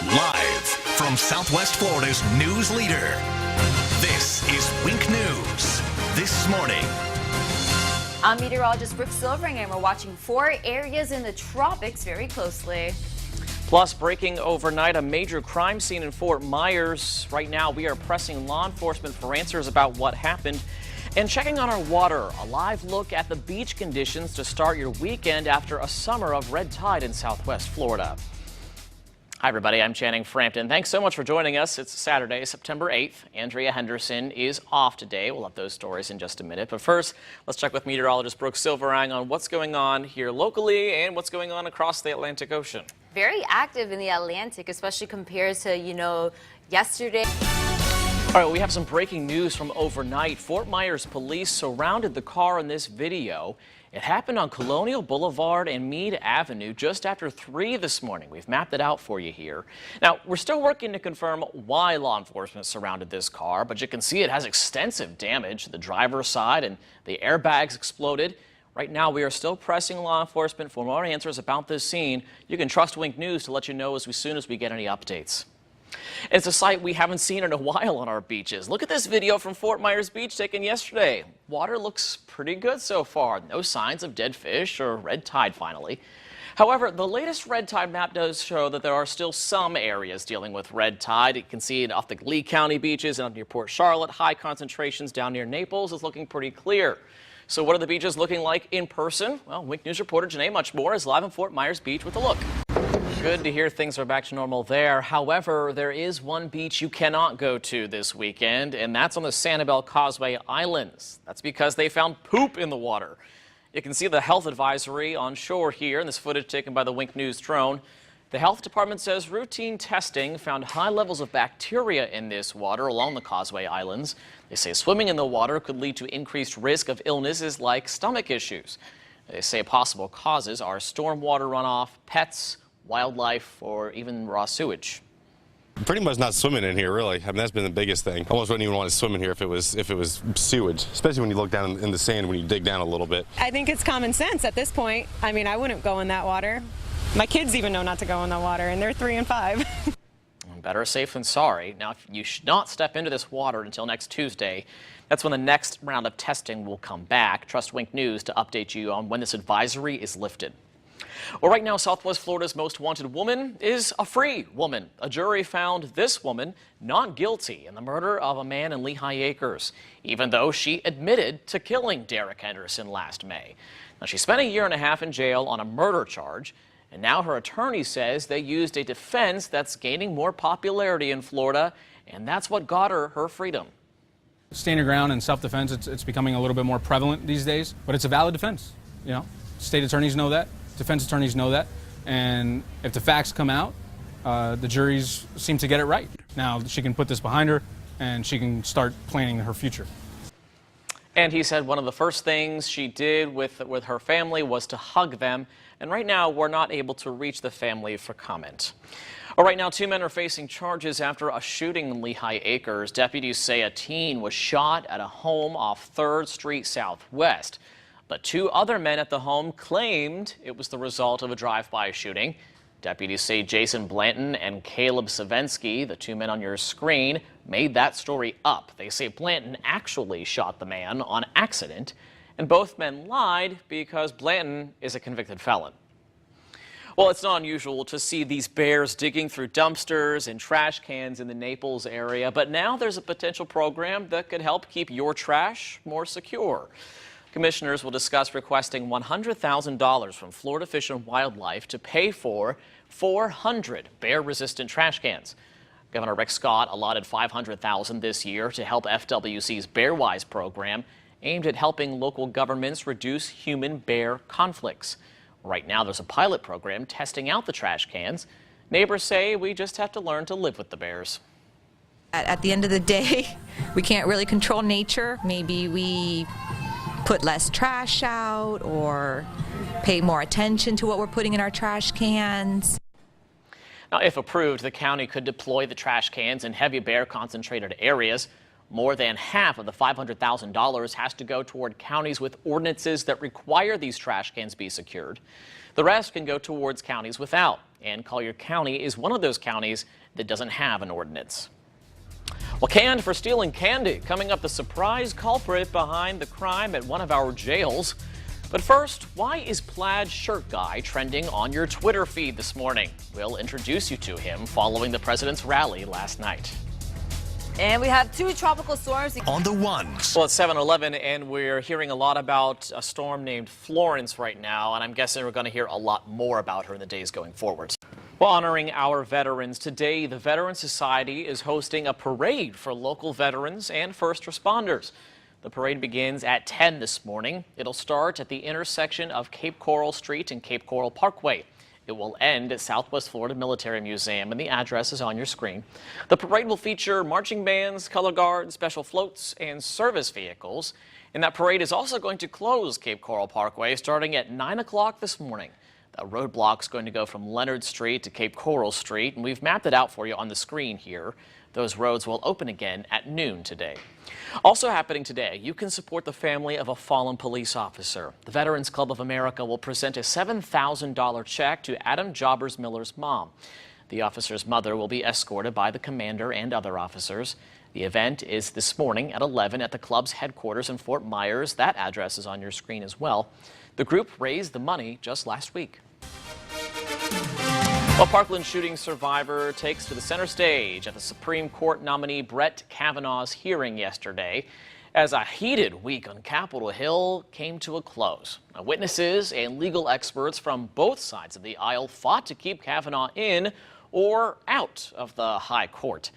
Live from Southwest Florida's news leader, this is Wink News This Morning. I'm meteorologist Brooke Silvering, and we're watching 4 areas in the tropics very closely. Plus, breaking overnight, a major crime scene in Fort Myers. Right now, we are pressing law enforcement for answers about what happened and checking on our water. A live look at the beach conditions to start your weekend after a summer of red tide in Southwest Florida. Hi, everybody. I'm Channing Frampton. Thanks so much for joining us. It's Saturday, September 8th. Andrea Henderson is off today. We'll have those stories in just a minute. But first, let's check with meteorologist Brooke Silvering on what's going on here locally and what's going on across the Atlantic Ocean. Very active in the Atlantic, especially compared to, yesterday. All right, we have some breaking news from overnight. Fort Myers police surrounded the car in this video. It happened on Colonial Boulevard and Meade Avenue just after 3 this morning. We've mapped it out for you here. Now, we're still working to confirm why law enforcement surrounded this car, but you can see it has extensive damage. The driver's side and the airbags exploded. Right now, we are still pressing law enforcement for more answers about this scene. You can trust Wink News to let you know as soon as we get any updates. It's a sight we haven't seen in a while on our beaches. Look at this video from Fort Myers Beach taken yesterday. Water looks pretty good so far. No signs of dead fish or red tide finally. However, the latest red tide map does show that there are still some areas dealing with red tide. You can see it off the Lee County beaches and up near Port Charlotte. High concentrations down near Naples is looking pretty clear. So what are the beaches looking like in person? Well, Wink News reporter Janae Muchmore is live in Fort Myers Beach with a look. Good to hear things are back to normal there. However, there is one beach you cannot go to this weekend, and that's on the Sanibel Causeway Islands. That's because they found poop in the water. You can see the health advisory on shore here in this footage taken by the Wink News drone. The health department says routine testing found high levels of bacteria in this water along the Causeway Islands. They say swimming in the water could lead to increased risk of illnesses like stomach issues. They say possible causes are stormwater runoff, pets, wildlife, or even raw sewage. Pretty much not swimming in here, really. I mean, that's been the biggest thing. I almost wouldn't even want to swim in here if it was sewage, especially when you look down in the sand when you dig down a little bit. I think it's common sense at this point. I mean, I wouldn't go in that water. My kids even know not to go in the water, and they're 3 and 5. Better safe than sorry. Now, you should not step into this water until next Tuesday. That's when the next round of testing will come back. Trust Wink News to update you on when this advisory is lifted. Well, right now, Southwest Florida's most wanted woman is a free woman. A jury found this woman not guilty in the murder of a man in Lehigh Acres, even though she admitted to killing Derek Henderson last May. Now, she spent a year and a half in jail on a murder charge, and now her attorney says they used a defense that's gaining more popularity in Florida, and that's what got her freedom. Stand your ground and self-defense, it's becoming a little bit more prevalent these days, but it's a valid defense. State attorneys know that. Defense attorneys know that, and if the facts come out, the juries seem to get it right. Now she can put this behind her, and she can start planning her future. And he said one of the first things she did with her family was to hug them, and right now we're not able to reach the family for comment. Well, right now, 2 men are facing charges after a shooting in Lehigh Acres. Deputies say a teen was shot at a home off 3rd Street Southwest. But 2 other men at the home claimed it was the result of a drive-by shooting. Deputies say Jason Blanton and Caleb Savensky, the 2 men on your screen, made that story up. They say Blanton actually shot the man on accident, and both men lied because Blanton is a convicted felon. Well, it's not unusual to see these bears digging through dumpsters and trash cans in the Naples area, but now there's a potential program that could help keep your trash more secure. Commissioners will discuss requesting $100,000 from Florida Fish and Wildlife to pay for 400 bear-resistant trash cans. Governor Rick Scott allotted $500,000 this year to help FWC's Bearwise program, aimed at helping local governments reduce human-bear conflicts. Right now, there's a pilot program testing out the trash cans. Neighbors say we just have to learn to live with the bears. At the end of the day, we can't really control nature. Maybe we put less trash out or pay more attention to what we're putting in our trash cans. Now, if approved, the county could deploy the trash cans in heavy bear concentrated areas. More than half of the $500,000 has to go toward counties with ordinances that require these trash cans be secured. The rest can go towards counties without, and Collier County is one of those counties that doesn't have an ordinance. Well, canned for stealing candy. Coming up, the surprise culprit behind the crime at one of our jails. But first, why is plaid shirt guy trending on your Twitter feed this morning? We'll introduce you to him following the president's rally last night. And we have 2 tropical storms On the ones. Well, it's 7:11, and we're hearing a lot about a storm named Florence right now, and I'm guessing we're going to hear a lot more about her in the days going forward. Well, honoring our veterans, today the Veteran Society is hosting a parade for local veterans and first responders. The parade begins at 10 this morning. It'll start at the intersection of Cape Coral Street and Cape Coral Parkway. It will end at Southwest Florida Military Museum, and the address is on your screen. The parade will feature marching bands, color guards, special floats, and service vehicles. And that parade is also going to close Cape Coral Parkway starting at 9 o'clock this morning. The roadblock's going to go from Leonard Street to Cape Coral Street, and we've mapped it out for you on the screen here. Those roads will open again at noon today. Also happening today, you can support the family of a fallen police officer. The Veterans Club of America will present a $7,000 check to Adam Jobbers Miller's mom. The officer's mother will be escorted by the commander and other officers. The event is this morning at 11 at the club's headquarters in Fort Myers. That address is on your screen as well. The group raised the money just last week. Well, Parkland shooting survivor takes to the center stage at the Supreme Court nominee Brett Kavanaugh's hearing yesterday as a heated week on Capitol Hill came to a close. Now, witnesses and legal experts from both sides of the aisle fought to keep Kavanaugh in or out of the high court.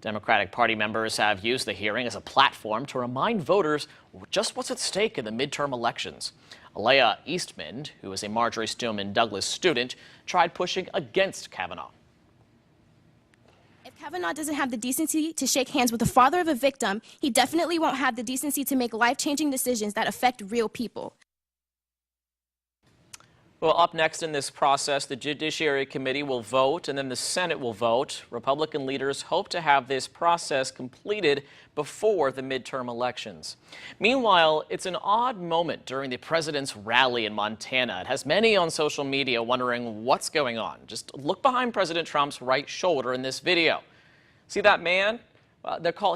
Democratic Party members have used the hearing as a platform to remind voters just what's at stake in the midterm elections. Alea Eastman, who is a Marjorie Stoneman Douglas student, tried pushing against Kavanaugh. If Kavanaugh doesn't have the decency to shake hands with the father of a victim, he definitely won't have the decency to make life-changing decisions that affect real people. Well, up next in this process, the Judiciary Committee will vote and then the Senate will vote. Republican leaders hope to have this process completed before the midterm elections. Meanwhile, it's an odd moment during the president's rally in Montana. It has many on social media wondering what's going on. Just look behind President Trump's right shoulder in this video. See that man?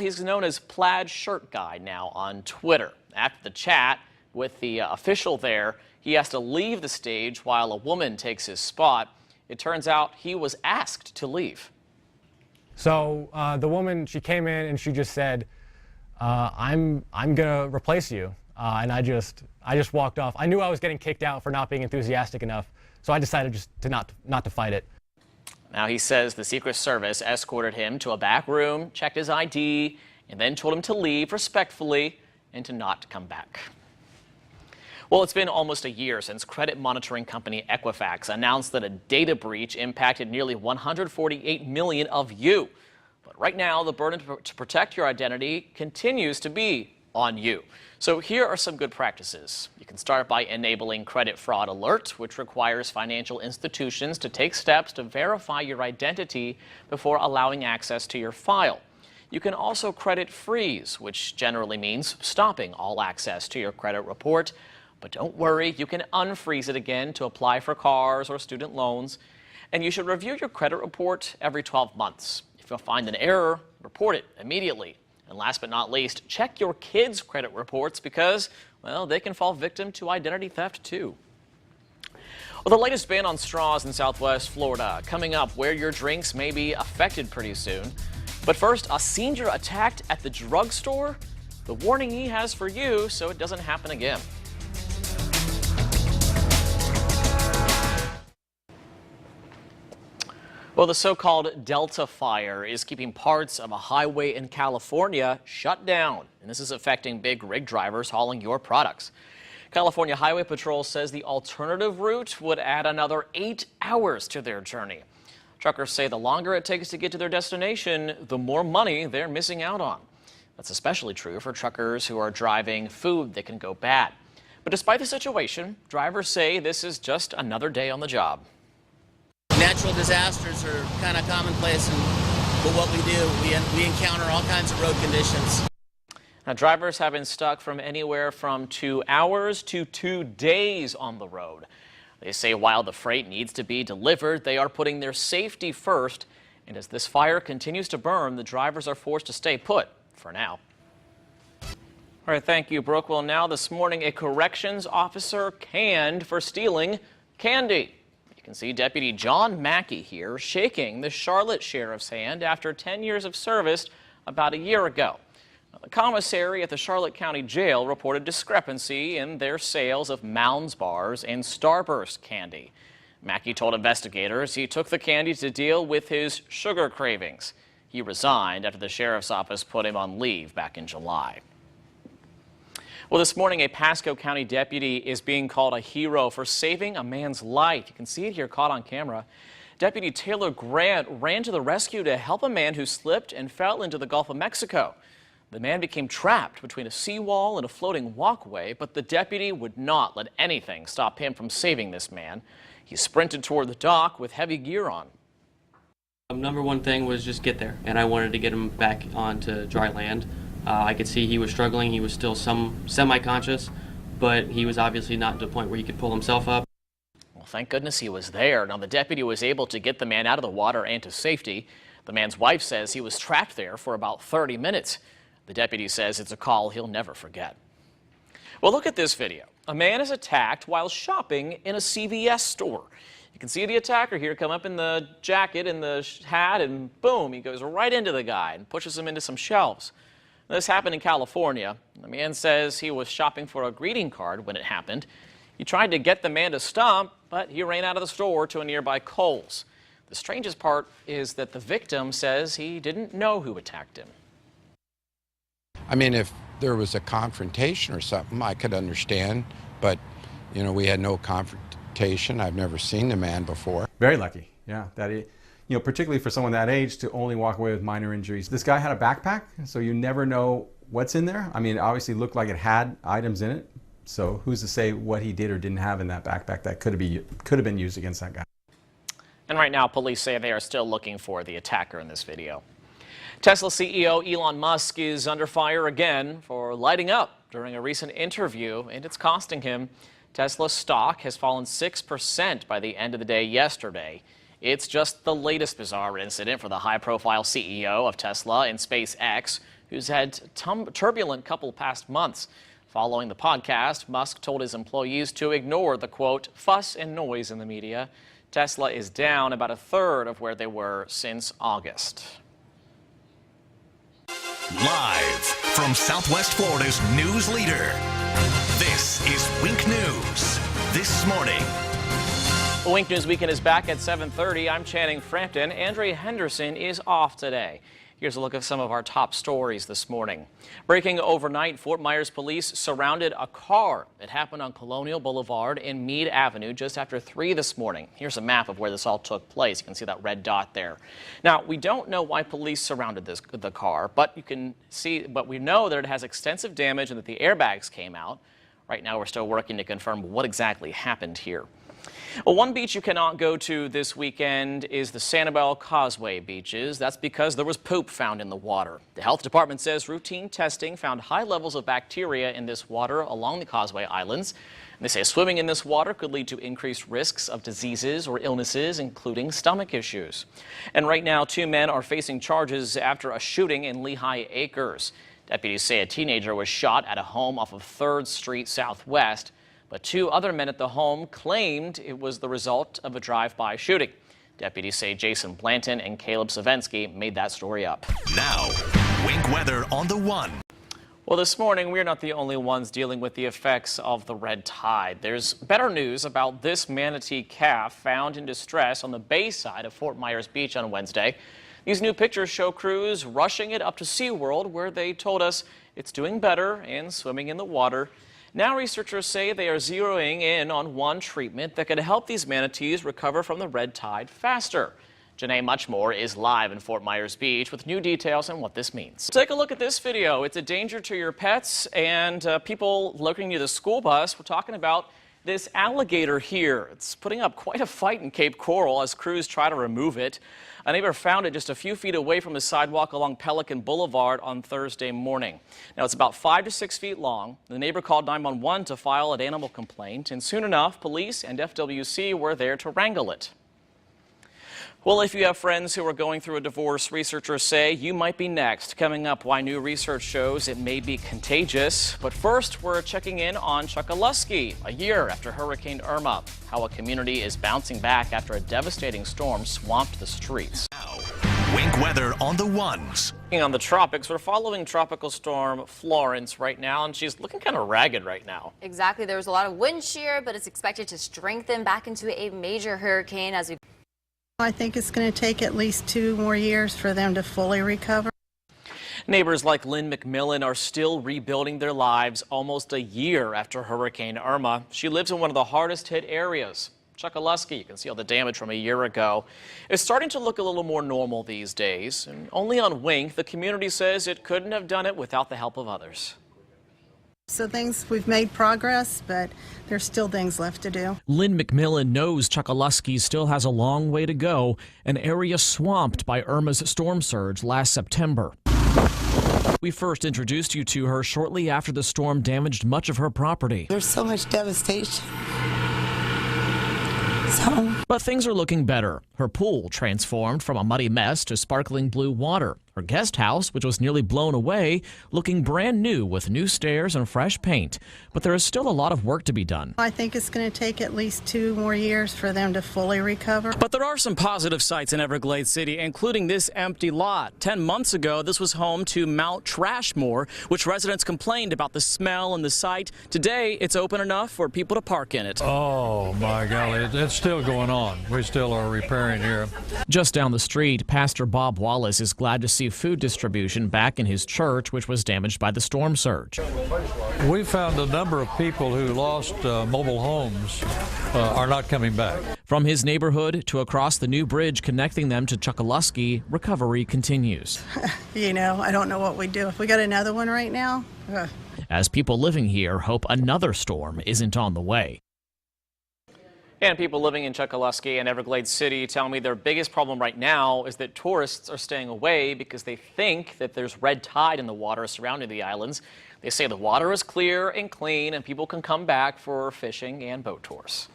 He's known as Plaid Shirt Guy now on Twitter. After the chat with the official there, he has to leave the stage while a woman takes his spot. It turns out he was asked to leave. So the woman, she came in and she just said, I'm gonna replace you. And I just walked off. I knew I was getting kicked out for not being enthusiastic enough, so I decided just to not to fight it. Now he says the Secret Service escorted him to a back room, checked his ID, and then told him to leave respectfully and to not come back. Well, it's been almost a year since credit monitoring company Equifax announced that a data breach impacted nearly 148 million of you. But right now, the burden to protect your identity continues to be on you. So here are some good practices. You can start by enabling Credit Fraud Alert, which requires financial institutions to take steps to verify your identity before allowing access to your file. You can also credit freeze, which generally means stopping all access to your credit report. But don't worry, you can unfreeze it again to apply for cars or student loans. And you should review your credit report every 12 months. If you find an error, report it immediately. And last but not least, check your kids' credit reports because, well, they can fall victim to identity theft too. Well, the latest ban on straws in Southwest Florida coming up, where your drinks may be affected pretty soon. But first, a senior attacked at the drugstore? The warning he has for you so it doesn't happen again. Well, the so-called Delta fire is keeping parts of a highway in California shut down, and this is affecting big rig drivers hauling your products. California Highway Patrol says the alternative route would add another 8 hours to their journey. Truckers say the longer it takes to get to their destination, the more money they're missing out on. That's especially true for truckers who are driving food that can go bad. But despite the situation, drivers say this is just another day on the job. Natural disasters are kind of commonplace, but what we do, we encounter all kinds of road conditions. Now, drivers have been stuck from anywhere from 2 hours to 2 days on the road. They say while the freight needs to be delivered, they are putting their safety first. And as this fire continues to burn, the drivers are forced to stay put for now. All right, thank you, Brooke. Well, now this morning, a corrections officer canned for stealing candy. You can see Deputy John Mackey here shaking the Charlotte Sheriff's hand after 10 years of service about a year ago. The commissary at the Charlotte County Jail reported discrepancy in their sales of Mounds bars and Starburst candy. Mackey told investigators he took the candy to deal with his sugar cravings. He resigned after the sheriff's office put him on leave back in July. Well, this morning, a Pasco County deputy is being called a hero for saving a man's life. You can see it here caught on camera. Deputy Taylor Grant ran to the rescue to help a man who slipped and fell into the Gulf of Mexico. The man became trapped between a seawall and a floating walkway, but the deputy would not let anything stop him from saving this man. He sprinted toward the dock with heavy gear on. Number one thing was just get there, and I wanted to get him back onto dry land. I could see he was struggling. He was still semi-conscious, but he was obviously not to the point where he could pull himself up. Well, thank goodness he was there. Now, the deputy was able to get the man out of the water and to safety. The man's wife says he was trapped there for about 30 minutes. The deputy says it's a call he'll never forget. Well, look at this video. A man is attacked while shopping in a CVS store. You can see the attacker here come up in the jacket and the hat, and boom, he goes right into the guy and pushes him into some shelves. This happened in California. The man says he was shopping for a greeting card when it happened. He tried to get the man to stop, but he ran out of the store to a nearby Kohl's. The strangest part is that the victim says he didn't know who attacked him. I mean, if there was a confrontation or something, I could understand, but, you know, we had no confrontation. I've never seen the man before. Very lucky, yeah, that he, you know, particularly for someone that age to only walk away with minor injuries. This guy had a backpack, so you never know what's in there. I mean, it obviously looked like it had items in it, so who's to say what he did or didn't have in that backpack that could have been used against that guy. And right now, police say they are still looking for the attacker in this video. Tesla CEO Elon Musk is under fire again for lighting up during a recent interview, and it's costing him. Tesla stock has fallen 6% by the end of the day yesterday. It's just the latest bizarre incident for the high-profile CEO of Tesla and SpaceX, who's had a turbulent couple past months. Following the podcast, Musk told his employees to ignore the, quote, fuss and noise in the media. Tesla is down about a third of where they were since August. Live from Southwest Florida's news leader, this is Wink News This Morning. The Wink News Weekend is back at 7:30. I'm Channing Frampton. Andrea Henderson is off today. Here's a look at some of our top stories this morning. Breaking overnight, Fort Myers police surrounded a car. It happened on Colonial Boulevard and Meade Avenue just after 3 this morning. Here's a map of where this all took place. You can see that red dot there. Now, we don't know why police surrounded the car, but we know that it has extensive damage and that the airbags came out. Right now, we're still working to confirm what exactly happened here. Well, one beach you cannot go to this weekend is the Sanibel Causeway beaches. That's because there was poop found in the water. The health department says routine testing found high levels of bacteria in this water along the Causeway Islands. And they say swimming in this water could lead to increased risks of diseases or illnesses, including stomach issues. And right now, 2 men are facing charges after a shooting in Lehigh Acres. Deputies say a teenager was shot at a home off of 3rd Street Southwest. But 2 other men at the home claimed it was the result of a drive-by shooting. Deputies say Jason Blanton and Caleb Savensky made that story up. Now, Wink weather on the 1. Well, this morning, we're not the only ones dealing with the effects of the red tide. There's better news about this manatee calf found in distress on the bay side of Fort Myers Beach on Wednesday. These new pictures show crews rushing it up to SeaWorld, where they told us it's doing better and swimming in the water. Now researchers say they are zeroing in on one treatment that could help these manatees recover from the red tide faster. Janae Muchmore is live in Fort Myers Beach with new details on what this means. Take a look at this video. It's a danger to your pets and people looking near the school bus. We're talking about This alligator here, it's putting up quite a fight in Cape Coral as crews try to remove it. A neighbor found it just a few feet away from the sidewalk along Pelican Boulevard on Thursday morning. Now, it's about 5 to 6 feet long. The neighbor called 911 to file an animal complaint, and soon enough, police and FWC were there to wrangle it. Well, if you have friends who are going through a divorce, researchers say you might be next. Coming up, why new research shows it may be contagious. But first, we're checking in on Chokoloskee, a year after Hurricane Irma. How a community is bouncing back after a devastating storm swamped the streets. Now, Wink weather on the ones. On the tropics, we're following Tropical Storm Florence right now, and she's looking kind of ragged right now. Exactly. There was a lot of wind shear, but it's expected to strengthen back into a major hurricane as we... I think it's going to take at least 2 more years for them to fully recover. Neighbors like Lynn McMillan are still rebuilding their lives almost a year after Hurricane Irma. She lives in one of the hardest hit areas. Chokoloskee, you can see all the damage from a year ago. It's starting to look a little more normal these days. And only on Wink, the community says it couldn't have done it without the help of others. So we've made progress, but there's still things left to do. Lynn McMillan knows Chokoloskee still has a long way to go, an area swamped by Irma's storm surge last September. We first introduced you to her shortly after the storm damaged much of her property. There's so much devastation. But things are looking better. Her pool transformed from a muddy mess to sparkling blue water. Her guest house, which was nearly blown away, looking brand new with new stairs and fresh paint. But there is still a lot of work to be done. I think it's going to take at least 2 more years for them to fully recover. But there are some positive sights in Everglades City, including this empty lot. 10 months ago, this was home to Mount Trashmore, which residents complained about the smell and the sight. Today, it's open enough for people to park in it. Oh, my golly, it's still going on. We still are repairing here. Just down the street, Pastor Bob Wallace is glad to see food distribution back in his church, which was damaged by the storm surge. We found a number of people who lost mobile homes are not coming back. From his neighborhood to across the new bridge connecting them to Chokoloskee, recovery continues. You know, I don't know what we'd do if we got another one right now. As people living here hope another storm isn't on the way. And people living in Chokoloskee and Everglades City tell me their biggest problem right now is that tourists are staying away because they think that there's red tide in the water surrounding the islands. They say the water is clear and clean and people can come back for fishing and boat tours.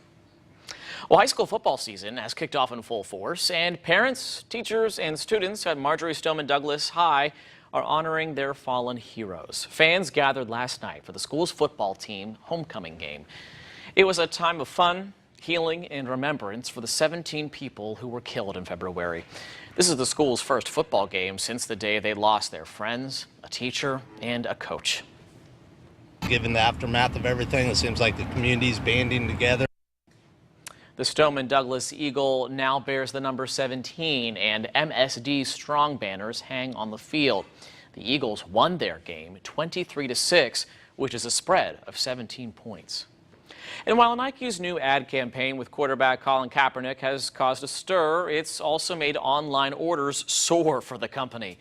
Well, high school football season has kicked off in full force, and parents, teachers, and students at Marjorie Stoneman Douglas High are honoring their fallen heroes. Fans gathered last night for the school's football team homecoming game. It was a time of fun, healing, and remembrance for the 17 people who were killed in February. This is the school's first football game since the day they lost their friends, a teacher, and a coach. Given the aftermath of everything, it seems like the community's banding together. The Stoneman Douglas Eagle now bears the number 17, and MSD Strong banners hang on the field. The Eagles won their game 23-6, which is a spread of 17 points. And while Nike's new ad campaign with quarterback Colin Kaepernick has caused a stir, it's also made online orders soar for the company.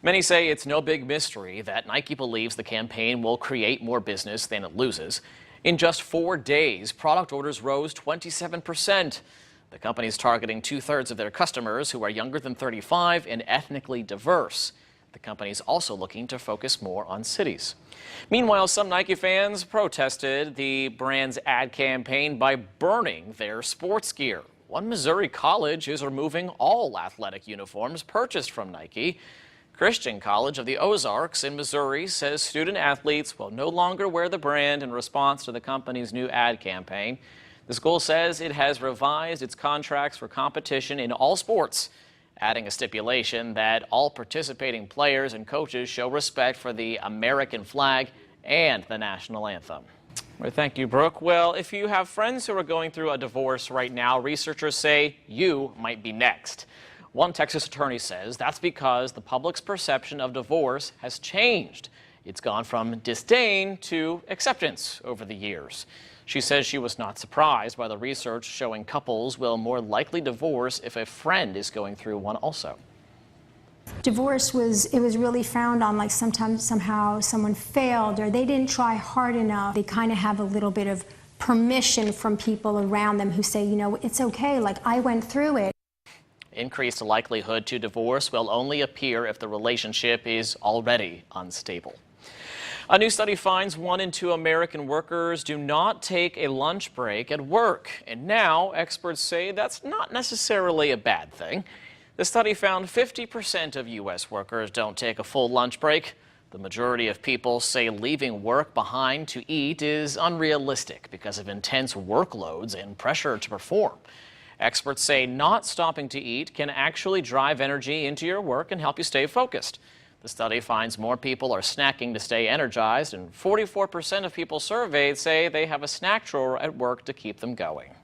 Many say it's no big mystery that Nike believes the campaign will create more business than it loses. In just 4 days, product orders rose 27%. The company is targeting 2/3 of their customers who are younger than 35 and ethnically diverse. The company is also looking to focus more on cities. Meanwhile, some Nike fans protested the brand's ad campaign by burning their sports gear. One Missouri college is removing all athletic uniforms purchased from Nike. Christian College of the Ozarks in Missouri says student athletes will no longer wear the brand in response to the company's new ad campaign. The school says it has revised its contracts for competition in all sports, adding a stipulation that all participating players and coaches show respect for the American flag and the national anthem. Well, thank you, Brooke. Well, if you have friends who are going through a divorce right now, researchers say you might be next. One Texas attorney says that's because the public's perception of divorce has changed. It's gone from disdain to acceptance over the years. She says she was not surprised by the research showing couples will more likely divorce if a friend is going through one also. Divorce was really frowned on, like sometimes somehow someone failed or they didn't try hard enough. They kind of have a little bit of permission from people around them who say, you know, it's okay, like I went through it. Increased likelihood to divorce will only appear if the relationship is already unstable. A new study finds 1 in 2 American workers do not take a lunch break at work. And now experts say that's not necessarily a bad thing. The study found 50% of U.S. workers don't take a full lunch break. The majority of people say leaving work behind to eat is unrealistic because of intense workloads and pressure to perform. Experts say not stopping to eat can actually drive energy into your work and help you stay focused. The study finds more people are snacking to stay energized, and 44% of people surveyed say they have a snack drawer at work to keep them going.